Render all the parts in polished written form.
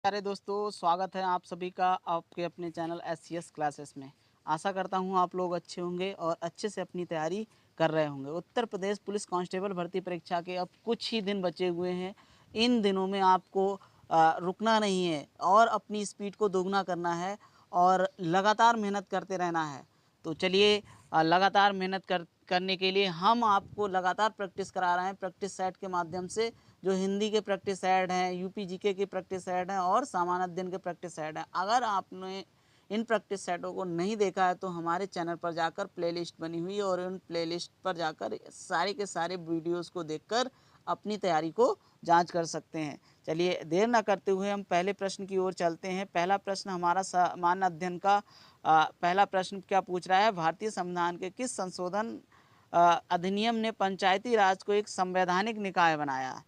प्यारे दोस्तों, स्वागत है आप सभी का आपके अपने चैनल SCS क्लासेस में। आशा करता हूं आप लोग अच्छे होंगे और अच्छे से अपनी तैयारी कर रहे होंगे। उत्तर प्रदेश पुलिस कांस्टेबल भर्ती परीक्षा के अब कुछ ही दिन बचे हुए हैं। इन दिनों में आपको रुकना नहीं है और अपनी स्पीड को दोगुना करना है और लगातार मेहनत करते रहना है। तो चलिए, लगातार मेहनत करने के लिए हम आपको लगातार प्रैक्टिस करा रहे हैं प्रैक्टिस सेट के माध्यम से। जो हिंदी के प्रैक्टिस सेट हैं, यूपी जीके के प्रैक्टिस सेट हैं और सामान्य अध्ययन के प्रैक्टिस सेट हैं। अगर आपने इन प्रैक्टिस सेटों को नहीं देखा है तो हमारे चैनल पर जाकर प्लेलिस्ट बनी हुई है और उन प्लेलिस्ट पर जाकर सारे के सारे वीडियोस को देखकर अपनी तैयारी को जांच कर सकते हैं। चलिए, देर ना करते हुए हम पहले प्रश्न की ओर चलते हैं। पहला प्रश्न हमारा सामान्य अध्ययन का पहला प्रश्न क्या पूछ रहा है? भारतीय संविधान के किस संशोधन अधिनियम ने पंचायती राज को एक संवैधानिक निकाय बनाया?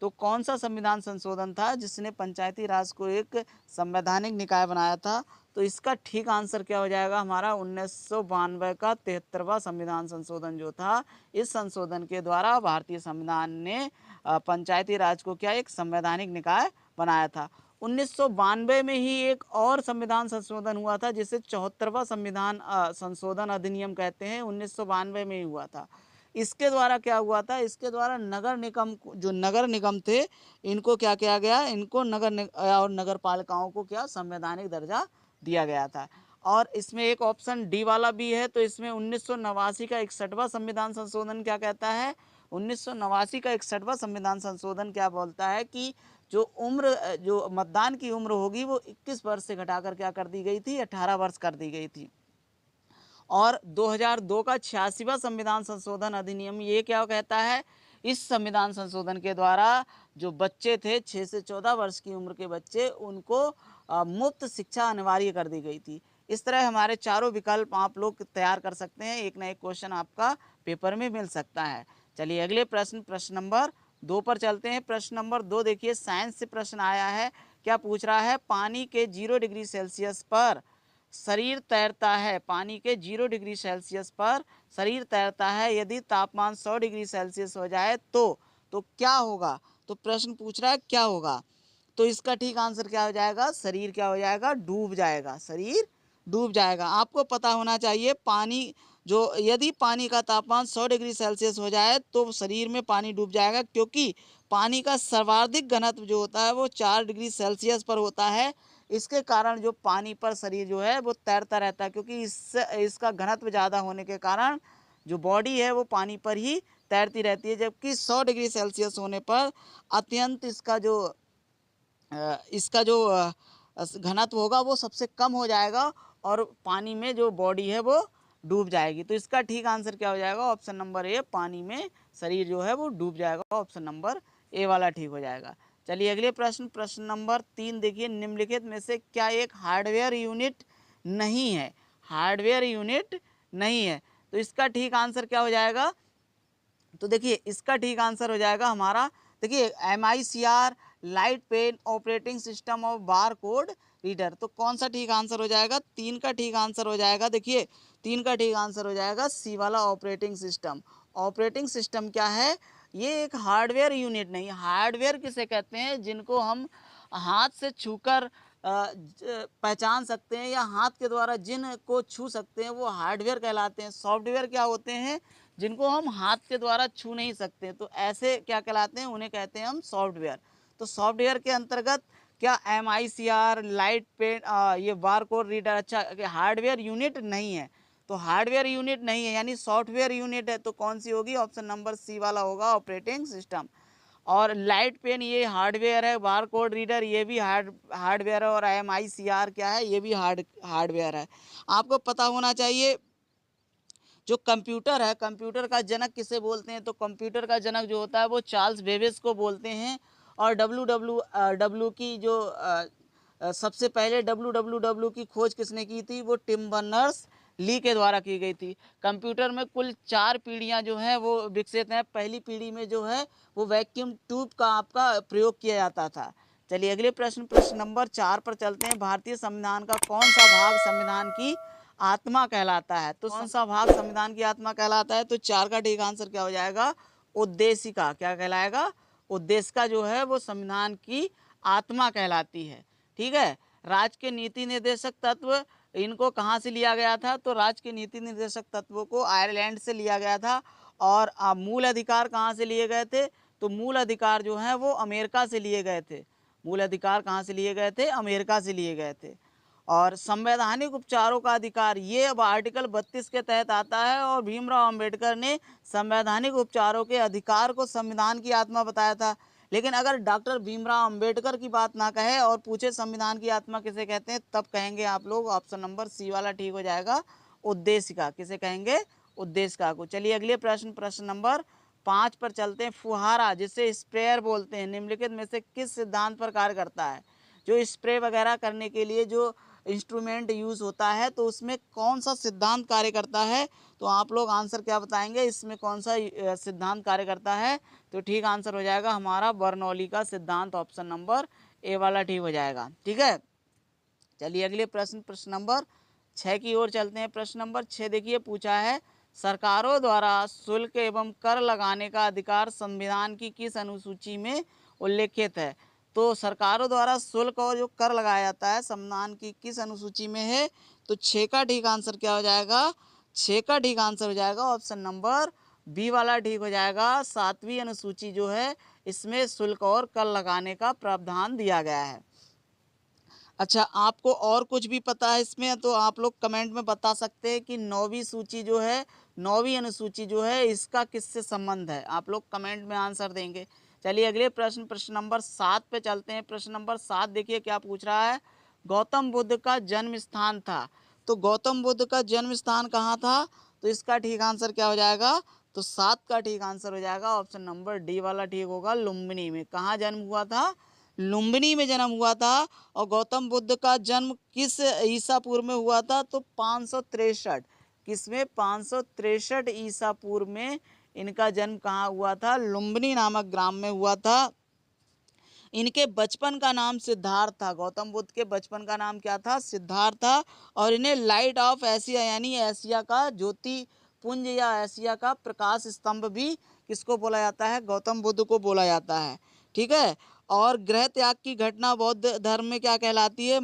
तो कौन सा संविधान संशोधन था जिसने पंचायती राज को एक संवैधानिक निकाय बनाया था? तो इसका ठीक आंसर क्या हो जाएगा? हमारा 1992 का 73वां संविधान संशोधन जो था। इस संशोधन के द्वारा भारतीय संविधान ने पंचायती राज को क्या एक संवैधानिक निकाय बनाया था। 1992 में ही एक और संविधान संशोधन हुआ था जिसे 74वां संविधान संशोधन अधिनियम कहते हैं। 1992 में ही हुआ था। इसके द्वारा क्या हुआ था? इसके द्वारा नगर निगम जो नगर निगम थे इनको क्या किया गया? इनको और नगर पालिकाओं को क्या संवैधानिक दर्जा दिया गया था। और इसमें एक ऑप्शन डी वाला भी है। तो इसमें 1989 का 61वां संविधान संशोधन क्या कहता है? 1989 का 61वां संविधान संशोधन क्या बोलता है कि जो मतदान की उम्र होगी वो 21 वर्ष से घटाकर क्या कर दी गई थी? 18 वर्ष कर दी गई थी। और 2002 का 86वां संविधान संशोधन अधिनियम ये क्या कहता है? इस संविधान संशोधन के द्वारा जो बच्चे थे 6 से 14 वर्ष की उम्र के बच्चे, उनको मुफ्त शिक्षा अनिवार्य कर दी गई थी। इस तरह हमारे चारों विकल्प आप लोग तैयार कर सकते हैं। एक ना एक क्वेश्चन आपका पेपर में मिल सकता है। चलिए अगले प्रश्न नंबर 2 पर चलते हैं। प्रश्न नंबर 2 देखिए, साइंस से प्रश्न आया है। क्या पूछ रहा है? पानी के 0 डिग्री सेल्सियस पर शरीर तैरता है। पानी के 0 डिग्री सेल्सियस पर शरीर तैरता है। यदि तापमान 100 डिग्री सेल्सियस हो जाए तो क्या होगा? तो प्रश्न पूछ रहा है क्या होगा। तो इसका ठीक आंसर क्या हो जाएगा? शरीर क्या हो जाएगा? डूब जाएगा। शरीर डूब जाएगा। आपको पता होना चाहिए यदि पानी का तापमान 100 डिग्री सेल्सियस हो जाए तो शरीर में पानी डूब जाएगा, क्योंकि पानी का सर्वाधिक घनत्व जो होता है वो 4 डिग्री सेल्सियस पर होता है। इसके कारण जो पानी पर शरीर जो है वो तैरता रहता है, क्योंकि इसका घनत्व ज़्यादा होने के कारण जो बॉडी है वो पानी पर ही तैरती रहती है। जबकि 100 डिग्री सेल्सियस होने पर अत्यंत इसका जो घनत्व होगा वो सबसे कम हो जाएगा और पानी में जो बॉडी है वो डूब जाएगी। तो इसका ठीक आंसर क्या हो जाएगा? ऑप्शन नंबर ए, पानी में शरीर जो है वो डूब जाएगा। ऑप्शन नंबर ए वाला ठीक हो जाएगा। चलिए अगले प्रश्न नंबर 3 देखिए, निम्नलिखित में से क्या एक हार्डवेयर यूनिट नहीं है? हार्डवेयर यूनिट नहीं है। तो इसका ठीक आंसर क्या हो जाएगा? तो देखिए इसका ठीक आंसर हो जाएगा हमारा, देखिए MICR light pen operating system और बार कोड रीडर। तो कौन सा ठीक आंसर हो जाएगा? 3 का ठीक आंसर हो जाएगा। देखिए 3 का ठीक आंसर हो जाएगा सी वाला, ऑपरेटिंग सिस्टम। ऑपरेटिंग सिस्टम क्या है? ये एक हार्डवेयर यूनिट नहीं। हार्डवेयर किसे कहते हैं? जिनको हम हाथ से छूकर पहचान सकते हैं या हाथ के द्वारा जिनको छू सकते हैं वो हार्डवेयर कहलाते हैं। सॉफ्टवेयर क्या होते हैं? जिनको हम हाथ के द्वारा छू नहीं सकते, तो ऐसे क्या कहलाते हैं? उन्हें कहते हैं हम सॉफ्टवेयर। तो सॉफ्टवेयर के अंतर्गत क्या MICR लाइट पेन ये बार कोड रीडर, अच्छा हार्डवेयर यूनिट नहीं है। तो हार्डवेयर यूनिट नहीं है यानी सॉफ्टवेयर यूनिट है। तो कौन सी होगी? ऑप्शन नंबर सी वाला होगा, ऑपरेटिंग सिस्टम। और लाइट पेन ये हार्डवेयर है, बार कोड रीडर ये भी हार्डवेयर है, और MICR क्या है? ये भी हार्डवेयर है। आपको पता होना चाहिए जो कंप्यूटर है, कंप्यूटर का जनक किसे बोलते हैं? तो कंप्यूटर का जनक जो होता है वो चार्ल्स बेबेज को बोलते हैं। और डब्ल्यू की जो सबसे पहले डब्ल्यू की खोज किसने की थी? वो टिम बर्नर्स ली के द्वारा की गई थी। कंप्यूटर में कुल 4 पीढ़ियां जो हैं वो विकसित हैं। पहली पीढ़ी में जो है वो वैक्यूम ट्यूब का आपका प्रयोग किया जाता था। चलिए अगले प्रश्न नंबर 4 पर चलते हैं। भारतीय संविधान का कौन सा भाग संविधान की आत्मा कहलाता है? तो कौन सा भाग संविधान की आत्मा कहलाता है? तो 4 का ठीक आंसर क्या हो जाएगा? उद्देशिका। क्या कहलाएगा? उद्देशिका जो है वो संविधान की आत्मा कहलाती है। ठीक है। राज्य के नीति निर्देशक तत्व इनको कहाँ से लिया गया था? तो राज्य के नीति निर्देशक तत्वों को आयरलैंड से लिया गया था। और मूल अधिकार कहाँ से लिए गए थे? तो मूल अधिकार जो हैं वो अमेरिका से लिए गए थे। मूल अधिकार कहाँ से लिए गए थे? अमेरिका से लिए गए थे। और संवैधानिक उपचारों का अधिकार, ये अब आर्टिकल 32 के तहत आता है। और भीमराव अंबेडकर ने संवैधानिक उपचारों के अधिकार को संविधान की आत्मा बताया था। लेकिन अगर डॉक्टर भीमराव अंबेडकर की बात ना कहे और पूछे संविधान की आत्मा किसे कहते हैं, तब कहेंगे आप लोग ऑप्शन नंबर सी वाला ठीक हो जाएगा, उद्देशिका। किसे कहेंगे? उद्देशिका को। चलिए अगले प्रश्न, प्रश्न नंबर 5 पर चलते हैं। फुहारा, जिसे स्प्रेयर बोलते हैं, निम्नलिखित में से किस सिद्धांत पर कार्य करता है? जो स्प्रे वगैरह करने के लिए जो इंस्ट्रूमेंट यूज़ होता है, तो उसमें कौन सा सिद्धांत कार्य करता है? तो आप लोग आंसर क्या बताएंगे, इसमें कौन सा सिद्धांत कार्य करता है? तो ठीक आंसर हो जाएगा हमारा बर्नौली का सिद्धांत, ऑप्शन नंबर ए वाला ठीक हो जाएगा। ठीक है। चलिए अगले प्रश्न, प्रश्न नंबर 6 की ओर चलते हैं। प्रश्न नंबर 6 देखिए, पूछा है सरकारों द्वारा शुल्क एवं कर लगाने का अधिकार संविधान की किस अनुसूची में उल्लेखित है? तो सरकारों द्वारा शुल्क और जो कर लगाया जाता है संविधान की किस अनुसूची में है? तो 6 का ठीक आंसर क्या हो जाएगा? 6 का ठीक आंसर हो जाएगा ऑप्शन नंबर बी वाला ठीक हो जाएगा। 7वीं अनुसूची जो है इसमें शुल्क और कर लगाने का प्रावधान दिया गया है। अच्छा, आपको और कुछ भी पता है इसमें तो आप लोग कमेंट में बता सकते हैं कि 9वीं सूची जो है, 9वीं अनुसूची जो है, इसका किससे संबंध है? आप लोग कमेंट में आंसर देंगे। चलिए अगले प्रश्न, प्रश्न नंबर 7 पे चलते हैं। प्रश्न नंबर 7 देखिए क्या पूछ रहा है, गौतम बुद्ध का जन्म स्थान था। तो गौतम बुद्ध का जन्म स्थान कहाँ था? तो इसका ठीक आंसर क्या हो जाएगा? तो 7 का ठीक आंसर हो जाएगा ऑप्शन नंबर डी वाला ठीक होगा, लुम्बिनी में। कहाँ जन्म हुआ था? लुम्बिनी में जन्म हुआ था। और गौतम बुद्ध का जन्म किस ईसा पूर्व में हुआ था? तो 563। किसमें? 563 ईसा पूर्व में इनका जन्म कहाँ हुआ था? लुम्बिनी नामक ग्राम में हुआ था। इनके बचपन का नाम सिद्धार्थ था। गौतम बुद्ध के बचपन का नाम क्या था? सिद्धार्थ था। और इन्हें लाइट ऑफ एशिया यानी एशिया का ज्योति पुंज या एशिया का प्रकाश स्तंभ भी किसको बोला जाता है? गौतम बुद्ध को बोला जाता है। ठीक है। और गृह त्याग की घटना बौद्ध धर्म में क्या कहलाती है?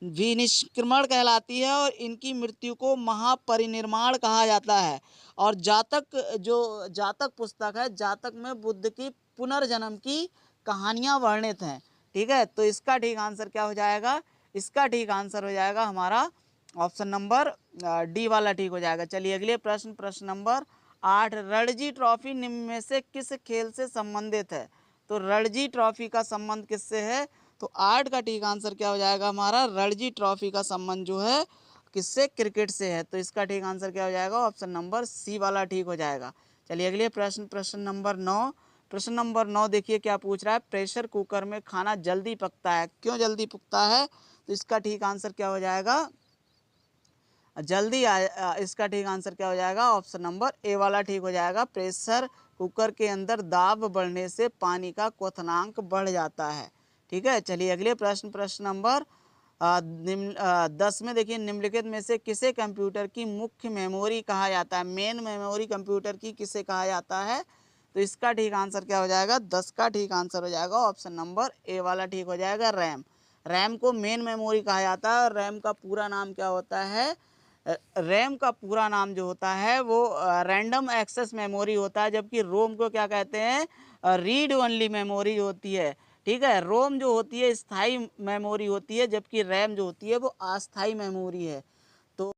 महाविनिष्क्रमण कहलाती है। और इनकी मृत्यु को महापरिनिर्वाण कहा जाता है। और जातक, जो जातक पुस्तक है, जातक में बुद्ध की पुनर्जन्म की कहानियां वर्णित हैं। ठीक है। तो इसका ठीक आंसर क्या हो जाएगा? इसका ठीक आंसर हो जाएगा हमारा ऑप्शन नंबर डी वाला ठीक हो जाएगा। चलिए अगले प्रश्न, प्रश्न नंबर 8, रणजी ट्रॉफी निम्न में से किस खेल से संबंधित है? तो रणजी ट्रॉफी का संबंध किससे है? तो 8 का ठीक आंसर क्या हो जाएगा हमारा? रणजी ट्रॉफी का संबंध जो है किससे? क्रिकेट से है। तो इसका ठीक आंसर क्या हो जाएगा? ऑप्शन नंबर सी वाला ठीक हो जाएगा। चलिए अगले प्रश्न, प्रश्न नंबर 9। प्रश्न नंबर 9 देखिए क्या पूछ रहा है, प्रेशर कुकर में खाना जल्दी पकता है, क्यों जल्दी पकता है? तो इसका ठीक आंसर क्या हो जाएगा? इसका ठीक आंसर क्या हो जाएगा? ऑप्शन नंबर ए वाला ठीक हो जाएगा। प्रेशर कुकर के अंदर दाब बढ़ने से पानी का क्वथनांक बढ़ जाता है। ठीक है। चलिए अगले प्रश्न, प्रश्न नंबर 10 में देखिए, निम्नलिखित में से किसे कंप्यूटर की मुख्य मेमोरी कहा जाता है? मेन मेमोरी कंप्यूटर की किसे कहा जाता है? तो इसका ठीक आंसर क्या हो जाएगा? 10 का ठीक आंसर हो जाएगा ऑप्शन नंबर ए वाला ठीक हो जाएगा, रैम। रैम को मेन मेमोरी कहा जाता है। और रैम का पूरा नाम क्या होता है? रैम का पूरा नाम जो होता है वो रैंडम एक्सेस मेमोरी होता है। जबकि रोम को क्या कहते हैं? रीड ओनली मेमोरी होती है। ठीक है। रोम जो होती है स्थायी मेमोरी होती है, जबकि रैम जो होती है वो अस्थायी मेमोरी है। तो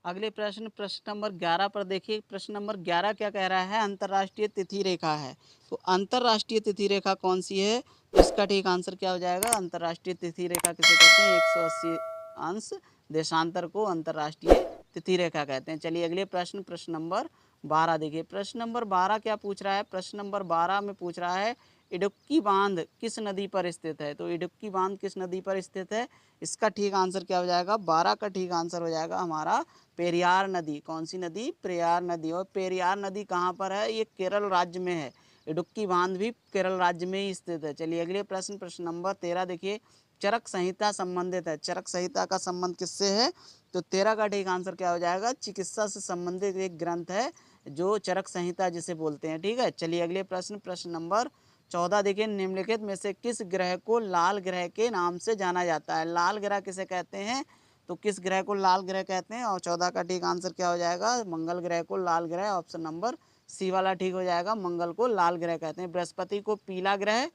अगले प्रश्न, प्रश्न नंबर 11 पर देखिए। प्रश्न नंबर 11 क्या कह रहा है? अंतर्राष्ट्रीय तिथि रेखा है। तो अंतर्राष्ट्रीय तिथि रेखा कौन सी है? तो इसका ठीक आंसर क्या हो जाएगा? अंतर्राष्ट्रीय तिथि रेखा किसे कहते हैं? 180 अंश देशांतर को अंतर्राष्ट्रीय तिथि रेखा कहते हैं। चलिए अगले प्रश्न, प्रश्न नंबर 12 देखिए। प्रश्न नंबर 12 क्या पूछ रहा है? प्रश्न नंबर 12 में पूछ रहा है इडुक्की बांध किस नदी पर स्थित है? तो इडुक्की बांध किस नदी पर स्थित है? इसका ठीक आंसर क्या हो जाएगा? 12 का ठीक आंसर हो जाएगा हमारा पेरियार नदी। कौन सी नदी? पेरियार नदी। और पेरियार नदी कहाँ पर है? ये केरल राज्य में है। इडुक्की बांध भी केरल राज्य में ही स्थित है। चलिए अगले प्रश्न, प्रश्न नंबर 13 देखिए, चरक संहिता संबंधित है। चरक संहिता का संबंध किससे है? तो 13 का ठीक आंसर क्या हो जाएगा? चिकित्सा से संबंधित एक ग्रंथ है जो चरक संहिता जिसे बोलते हैं। ठीक है। चलिए अगले प्रश्न, प्रश्न नंबर 14 देखिए, निम्नलिखित में से किस ग्रह को लाल ग्रह के नाम से जाना जाता है? लाल ग्रह किसे कहते हैं? तो किस ग्रह को लाल ग्रह कहते हैं? और 14 का ठीक आंसर क्या हो जाएगा? मंगल ग्रह को लाल ग्रह, ऑप्शन नंबर सी वाला ठीक हो जाएगा। मंगल को लाल ग्रह कहते हैं। बृहस्पति को पीला ग्रह,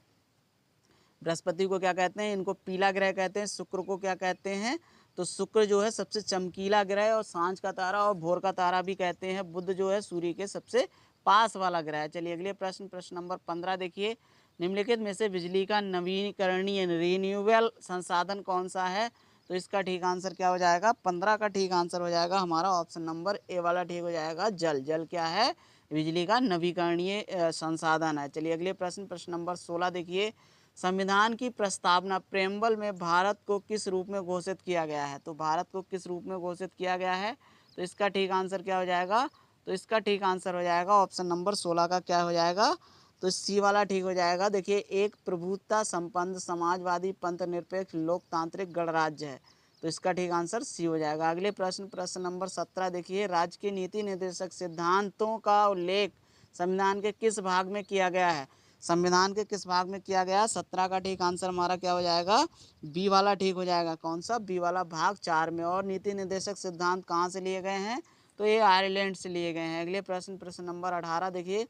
बृहस्पति को क्या कहते हैं? इनको पीला ग्रह कहते हैं। शुक्र को क्या कहते हैं? तो शुक्र जो है सबसे चमकीला ग्रह और सांझ का तारा और भोर का तारा भी कहते हैं। बुध जो है सूर्य के सबसे पास वाला ग्रह है। चलिए अगले प्रश्न, प्रश्न नंबर 15 देखिए, निम्नलिखित में से बिजली का नवीकरणीय रिन्यूएबल संसाधन कौन सा है? तो इसका ठीक आंसर क्या हो जाएगा? 15 का ठीक आंसर हो जाएगा हमारा ऑप्शन नंबर ए वाला ठीक हो जाएगा। जल। जल क्या है? बिजली का नवीकरणीय संसाधन है। चलिए अगले प्रश्न, प्रश्न नंबर 16 देखिए, संविधान की प्रस्तावना प्रेम्बल में भारत को किस रूप में घोषित किया गया है? तो भारत को किस रूप में घोषित किया गया है? तो इसका ठीक आंसर क्या हो जाएगा? तो इसका ठीक आंसर हो जाएगा ऑप्शन नंबर 16 का क्या हो जाएगा? तो सी वाला ठीक हो जाएगा। देखिए, एक प्रभुत्ता संपन्न समाजवादी पंथ निरपेक्ष लोकतांत्रिक गणराज्य है। तो इसका ठीक आंसर सी हो जाएगा। अगले प्रश्न, प्रश्न नंबर 17 देखिए, राज्य के नीति निर्देशक सिद्धांतों का उल्लेख संविधान के किस भाग में किया गया है? संविधान के किस भाग में किया गया? 17 का ठीक आंसर हमारा क्या हो जाएगा? बी वाला ठीक हो जाएगा। कौन सा? बी वाला, भाग 4 में। और नीति निर्देशक सिद्धांत कहाँ से लिए गए हैं? तो ये आयरलैंड से लिए गए हैं। अगले प्रश्न, प्रश्न नंबर 18 देखिए,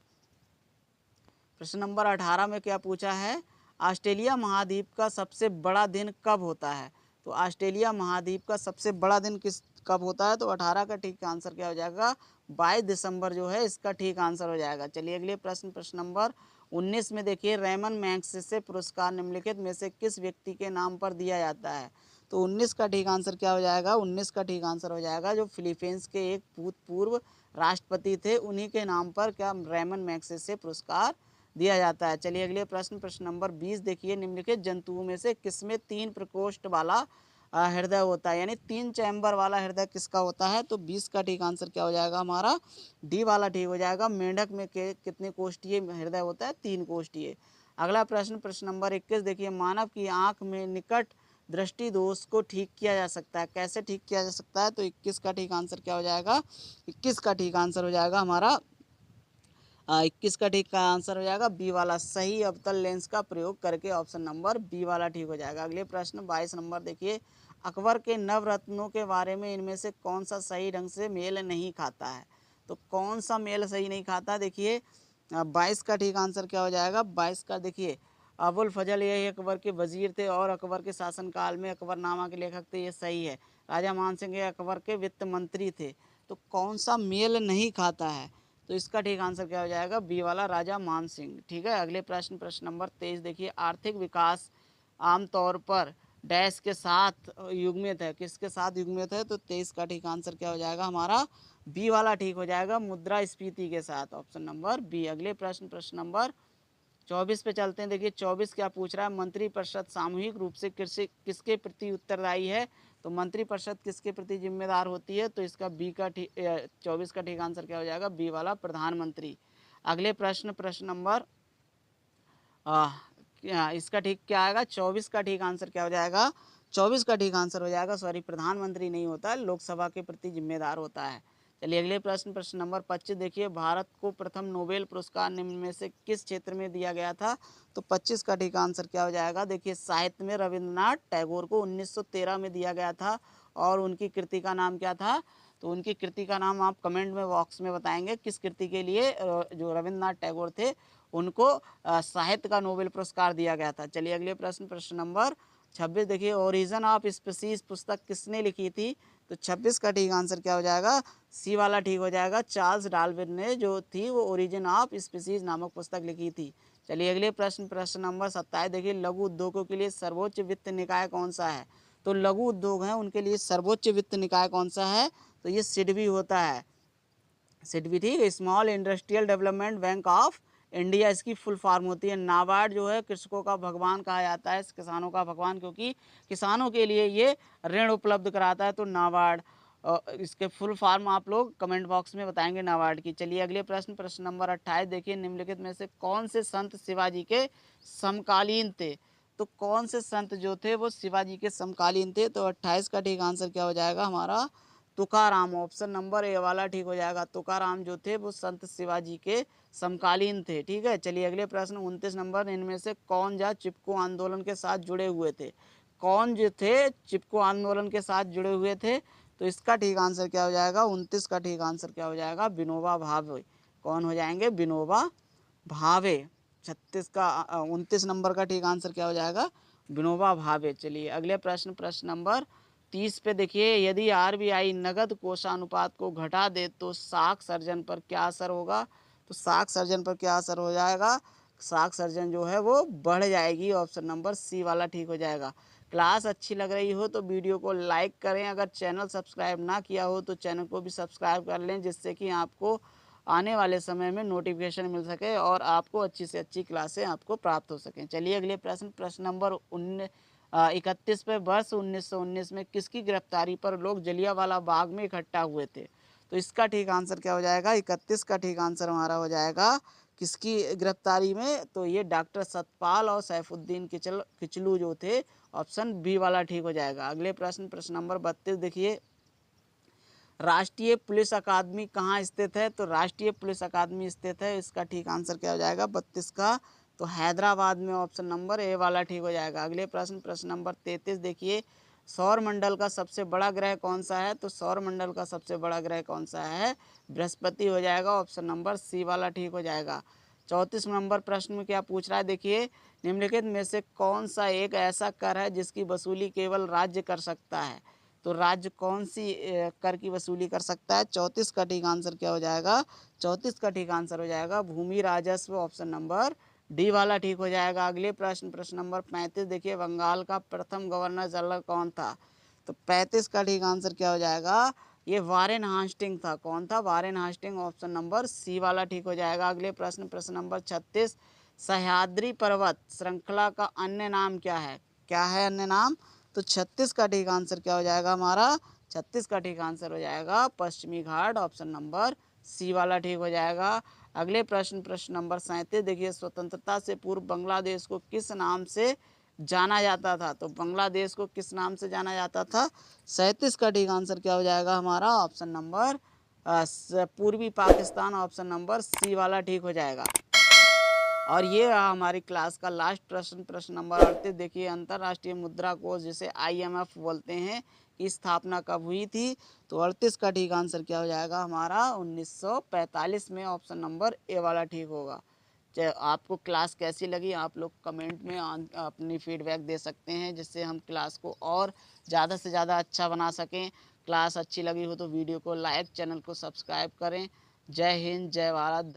प्रश्न नंबर 18 में क्या पूछा है? ऑस्ट्रेलिया महाद्वीप का सबसे बड़ा दिन कब होता है? तो ऑस्ट्रेलिया महाद्वीप का सबसे बड़ा दिन कब होता है? तो 18 का ठीक आंसर क्या हो जाएगा? 22 दिसंबर जो है इसका ठीक आंसर हो जाएगा। चलिए अगले प्रश्न, प्रश्न नंबर 19 में देखिए, रेमन मैग्सेसे पुरस्कार निम्नलिखित में से किस व्यक्ति के नाम पर दिया जाता है? तो 19 का ठीक आंसर क्या हो जाएगा? 19 का ठीक आंसर हो जाएगा जो फिलीपींस के एक भूतपूर्व राष्ट्रपति थे, उन्हीं के नाम पर क्या रेमन मैग्सेसे पुरस्कार दिया जाता है। चलिए अगले प्रश्न, प्रश्न नंबर 20 देखिए, निम्नलिखित जंतुओं में से किसमें 3 प्रकोष्ठ वाला हृदय होता है? यानी 3 चैम्बर वाला हृदय किसका होता है? तो 20 का ठीक आंसर क्या हो जाएगा हमारा? डी वाला ठीक हो जाएगा। मेंढक में कितने कोष्ठीय हृदय होता है? 3 कोष्ठीय। अगला प्रश्न, प्रश्न नंबर 21 देखिए, मानव की आंख में निकट दृष्टि दोष को ठीक किया जा सकता है। कैसे ठीक किया जा सकता है? तो 21 का ठीक आंसर क्या हो जाएगा? 21 का ठीक आंसर हो जाएगा हमारा 21 का ठीक का आंसर हो जाएगा बी वाला, सही अवतल लेंस का प्रयोग करके, ऑप्शन नंबर बी वाला ठीक हो जाएगा। अगले प्रश्न 22 नंबर देखिए, अकबर के नवरत्नों के बारे में इनमें से कौन सा सही ढंग से मेल नहीं खाता है? तो कौन सा मेल सही नहीं खाता? देखिए 22 का ठीक आंसर क्या हो जाएगा? 22 का देखिए, अबुल फजल ये अकबर के वजीर थे और अकबर के शासनकाल में अकबरनामा के लेखक थे, ये सही है। राजा मान सिंह ये अकबर के वित्त मंत्री थे। तो कौन सा मेल नहीं खाता है? तो इसका ठीक आंसर क्या हो जाएगा? बी वाला, राजा मान सिंह। ठीक है। अगले प्रश्न, प्रश्न नंबर 23 देखिए, आर्थिक विकास आमतौर पर डैश के साथ युग्मित है। किसके साथ युग्मित है? तो 23 का ठीक आंसर क्या हो जाएगा हमारा? बी वाला ठीक हो जाएगा, मुद्रास्फीति के साथ, ऑप्शन नंबर बी। अगले प्रश्न, प्रश्न नंबर 24 पे चलते हैं। देखिए 24 क्या पूछ रहा है? मंत्रिपरिषद सामूहिक रूप से किसके प्रति उत्तरदायी है? तो मंत्रिपरिषद किसके प्रति जिम्मेदार होती है? तो इसका बी का 24 का ठीक आंसर क्या हो जाएगा? बी वाला, प्रधानमंत्री। अगले प्रश्न, प्रश्न नंबर इसका ठीक क्या आएगा? 24 का ठीक आंसर क्या हो जाएगा? 24 का ठीक आंसर हो जाएगा, सॉरी, प्रधानमंत्री नहीं होता, लोकसभा के प्रति जिम्मेदार होता है। चलिए अगले प्रश्न, प्रश्न नंबर 25 देखिए, भारत को प्रथम नोबेल पुरस्कार निम्न में से किस क्षेत्र में दिया गया था? तो 25 का ठीक आंसर क्या हो जाएगा? देखिए साहित्य में रविंद्रनाथ टैगोर को 1913 में दिया गया था। और उनकी कृति का नाम क्या था? तो उनकी कृति का नाम आप कमेंट में बॉक्स में बताएंगे किस कृति के लिए जो रविंद्रनाथ टैगोर थे उनको साहित्य का नोबेल पुरस्कार दिया गया था। चलिए अगले प्रश्न, प्रश्न नंबर 26 देखिए, ओरिजिन ऑफ स्पीसीज पुस्तक किसने लिखी थी? तो 26 का ठीक आंसर क्या हो जाएगा? सी वाला ठीक हो जाएगा, चार्ल्स डार्विन ने जो थी वो ओरिजिन ऑफ स्पीसीज नामक पुस्तक लिखी थी। चलिए अगले प्रश्न, प्रश्न नंबर 27 देखिए, लघु उद्योगों के लिए सर्वोच्च वित्त निकाय कौन सा है? तो लघु उद्योग हैं उनके लिए सर्वोच्च वित्त निकाय कौन सा है? तो ये सिडबी होता है, सिडबी। ठीक है, small industrial development bank of India इसकी फुल फॉर्म होती है। नाबार्ड जो है कृषकों का भगवान कहा जाता है, किसानों का भगवान, क्योंकि किसानों के लिए ये ऋण उपलब्ध कराता है। तो नाबार्ड, इसके फुल फॉर्म आप लोग कमेंट बॉक्स में बताएंगे नाबार्ड की। चलिए अगले प्रश्न, प्रश्न नंबर 28 देखिए, निम्नलिखित में से कौन से संत शिवाजी के समकालीन थे? तो कौन से संत जो थे वो शिवाजी के समकालीन थे? तो 28 का ठीक आंसर क्या हो जाएगा हमारा? तुकाराम, ऑप्शन नंबर ए वाला ठीक हो जाएगा। तुकाराम जो थे वो संत शिवाजी के समकालीन थे। ठीक है, चलिए अगले प्रश्न 29 नंबर, इनमें से कौन जा चिपको आंदोलन के साथ जुड़े हुए थे? कौन जो थे चिपको आंदोलन के साथ जुड़े हुए थे? तो इसका ठीक आंसर क्या हो जाएगा? 29 का ठीक आंसर क्या हो जाएगा? विनोबा भावे। कौन हो जाएंगे? विनोबा भावे। 29 नंबर का ठीक आंसर क्या हो जाएगा? विनोबा भावे। चलिए अगले प्रश्न, प्रश्न नंबर 30 पे देखिए, यदि आरबीआई नगद कोषानुपात को घटा दे तो साख सर्जन पर क्या असर होगा? तो साख सर्जन पर क्या असर हो जाएगा? साख सर्जन जो है वो बढ़ जाएगी। ऑप्शन नंबर सी वाला ठीक हो जाएगा। क्लास अच्छी लग रही हो तो वीडियो को लाइक करें, अगर चैनल सब्सक्राइब ना किया हो तो चैनल को भी सब्सक्राइब कर लें, जिससे कि आपको आने वाले समय में नोटिफिकेशन मिल सके और आपको अच्छी से अच्छी क्लासें आपको प्राप्त हो सकें। चलिए अगले प्रश्न, प्रश्न नंबर 31 पे, वर्ष 1919 में किसकी गिरफ्तारी पर लोग जलियांवाला बाग में इकट्ठा हुए थे? तो इसका ठीक आंसर क्या हो जाएगा? 31 का ठीक आंसर हमारा हो जाएगा किसकी गिरफ्तारी में? तो ये डॉक्टर सतपाल और सैफुद्दीन किचलू जो थे। ऑप्शन बी वाला ठीक हो जाएगा। अगले प्रश्न, प्रश्न नंबर 32 देखिए, राष्ट्रीय पुलिस अकादमी कहाँ स्थित है? तो राष्ट्रीय पुलिस अकादमी स्थित है, इसका ठीक आंसर क्या हो जाएगा 32 का? तो हैदराबाद में। ऑप्शन नंबर ए वाला ठीक हो जाएगा। अगले प्रश्न, प्रश्न नंबर 33 देखिए, सौर मंडल का सबसे बड़ा ग्रह कौन सा है? तो सौर मंडल का सबसे बड़ा ग्रह कौन सा है? बृहस्पति हो जाएगा। ऑप्शन नंबर सी वाला ठीक हो जाएगा। 34 नंबर प्रश्न में क्या पूछ रहा है देखिए, निम्नलिखित में से कौन सा एक ऐसा कर है जिसकी वसूली केवल राज्य कर सकता है? तो राज्य कौन सी कर की वसूली कर सकता है? 34 का ठीक आंसर क्या हो जाएगा? 34 का ठीक आंसर हो जाएगा भूमि राजस्व। ऑप्शन नंबर डी वाला ठीक हो जाएगा। अगले प्रश्न, प्रश्न नंबर 35 देखिए, बंगाल का प्रथम गवर्नर जनरल कौन था? तो 35 का ठीक आंसर क्या हो जाएगा? ये वारेन हास्टिंग था। कौन था? Warren Hastings. Option number C वाला ठीक हो जाएगा। अगले प्रश्न, प्रश्न नंबर 36, सह्याद्री पर्वत श्रृंखला का अन्य नाम क्या है? क्या है अन्य नाम? तो 36 का ठीक आंसर क्या हो जाएगा हमारा? 36 का ठीक आंसर हो जाएगा पश्चिमी घाट। ऑप्शन नंबर सी वाला ठीक हो जाएगा। अगले प्रश्न, प्रश्न नंबर 37 देखिए, स्वतंत्रता से पूर्व बांग्लादेश को किस नाम से जाना जाता था? तो बांग्लादेश को किस नाम से जाना जाता था? 37 का ठीक आंसर क्या हो जाएगा हमारा? ऑप्शन नंबर पूर्वी पाकिस्तान। ऑप्शन नंबर सी वाला ठीक हो जाएगा। और ये रहा हमारी क्लास का लास्ट प्रश्न, प्रश्न नंबर 38 देखिए, अंतर्राष्ट्रीय मुद्रा कोष जिसे IMF बोलते हैं की स्थापना कब हुई थी? तो 38 का ठीक आंसर क्या हो जाएगा हमारा? 1945 में। ऑप्शन नंबर ए वाला ठीक होगा। आपको क्लास कैसी लगी आप लोग कमेंट में अपनी फीडबैक दे सकते हैं, जिससे हम क्लास को और ज़्यादा से ज़्यादा अच्छा बना सकें। क्लास अच्छी लगी हो तो वीडियो को लाइक, चैनल को सब्सक्राइब करें। जय हिंद, जय भारत।